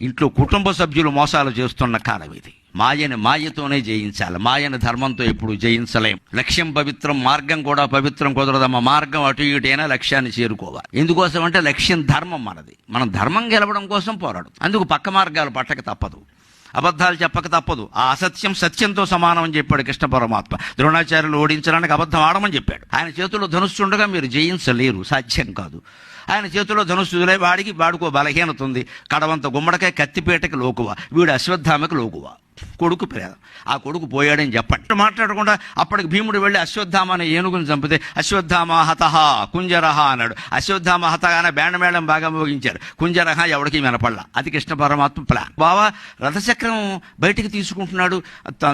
ఇంట్లో కుటుంబ సభ్యులు మోసాలు చేస్తున్న కాలం ఇది. మాయని మాయతోనే జయించాలి. మాయని ధర్మంతో ఎప్పుడు జయించలేం. లక్ష్యం పవిత్రం, మార్గం కూడా పవిత్రం కుదరదమ్మ. మార్గం అటు ఇటైనా లక్ష్యాన్ని చేరుకోవాలి. ఎందుకోసం అంటే లక్ష్యం ధర్మం మనది. మనం ధర్మం గెలవడం కోసం పోరాడు. అందుకు పక్క మార్గాలు పట్టక తప్పదు, అబద్ధాలు చెప్పక తప్పదు. ఆ అసత్యం సత్యంతో సమానం అని చెప్పాడు కృష్ణ పరమాత్మ. ద్రోణాచార్యులు ఓడించడానికి అబద్ధం ఆడమని చెప్పాడు. ఆయన చేతిలో ధనుస్సుండగా మీరు జయించలేరు, సాధ్యం కాదు. ఆయన చేతిలో ధనుస్సులే వాడుకో బలహీనత ఉంది. కడవంత గుమ్మడికాయ కత్తిపేటకి లోకువ, వీడు అశ్వత్థామకి లోకువ. కొడుకు ప్రేద. ఆ కొడుకు పోయాడని చెప్పండి. మాట్లాడకుండా అప్పటికి భీముడు వెళ్ళి అశ్వత్థామ అనే ఏనుగుని చంపితే అశ్వత్థామ హతహ కుంజరహ అన్నాడు. అశ్వత్థామ హతగానే బ్యాండమేళం బాగా మోగించారు. కుంజరహ ఎవడికి వినపడలా. అది కృష్ణ పరమాత్మ ప్లాన్. బావా రథచక్రం బయటికి తీసుకుంటున్నాడు,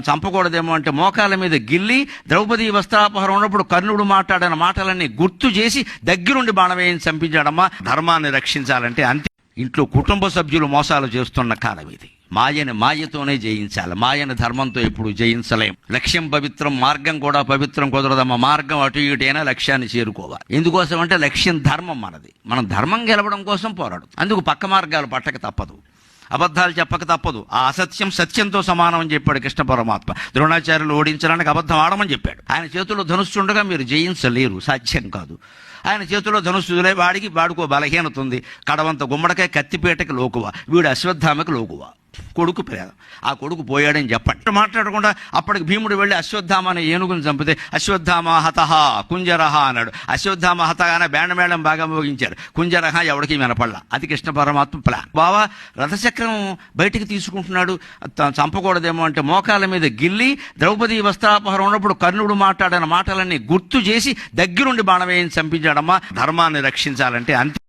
చంపకూడదేమో అంటే మోకాల మీద గిల్లి ద్రౌపది వస్త్రాపహరం ఉన్నప్పుడు కర్ణుడు మాట్లాడిన మాటలన్నీ గుర్తు చేసి దగ్గరుండి బాణం వేయించి చంపించాడమ్మా. ధర్మాన్ని రక్షించాలంటే అంతే. ఇంట్లో కుటుంబ సభ్యులు మోసాలు చేస్తున్న కాలం ఇది. మాయని మాయతోనే జయించాలి. మాయని ధర్మంతో ఎప్పుడు జయించలేం. లక్ష్యం పవిత్రం, మార్గం కూడా పవిత్రం కుదరదమ్మ. మార్గం అటు ఇటైనా లక్ష్యాన్ని చేరుకోవాలి. ఎందుకోసం అంటే లక్ష్యం ధర్మం మనది. మనం ధర్మం గెలవడం కోసం పోరాడు. అందుకు పక్క మార్గాలు పట్టక తప్పదు, అబద్ధాలు చెప్పక తప్పదు. ఆ అసత్యం సత్యంతో సమానం అని చెప్పాడు కృష్ణ పరమాత్మ. ద్రోణాచార్యులు ఓడించడానికి అబద్ధం ఆడమని చెప్పాడు. ఆయన చేతిలో ధనుస్సుండగా మీరు జయించలేరు, సాధ్యం కాదు. ఆయన చేతిలో ధనుస్సులే వాడుకో బలహీనత ఉంది. కడవంత గుమ్మడికాయ కత్తిపేటకి లోకువ, వీడు అశ్వత్థామకి లోకువ. కొడుకు ప్రేద. ఆ కొడుకు పోయాడని చెప్పండి. మాట్లాడకుండా అప్పటికి భీముడు వెళ్ళి అశ్వత్థామ అనే ఏనుగుని చంపితే అశ్వత్థామ హతహ కుంజరహ అన్నాడు. అశ్వత్థామ హతగానే బ్యాండమేళం బాగా మోగించారు. కుంజరహ ఎవడికి వినపడలా. అది కృష్ణ పరమాత్మ ప్లాన్. బావా రథచక్రం బయటికి తీసుకుంటున్నాడు, చంపకూడదేమో అంటే మోకాల మీద గిల్లి ద్రౌపది వస్త్రాపహరం ఉన్నప్పుడు కర్ణుడు మాట్లాడిన మాటలన్నీ గుర్తు చేసి దగ్గరుండి బాణం వేయించి చంపించాడమ్మా. ధర్మాన్ని రక్షించాలంటే అంతే.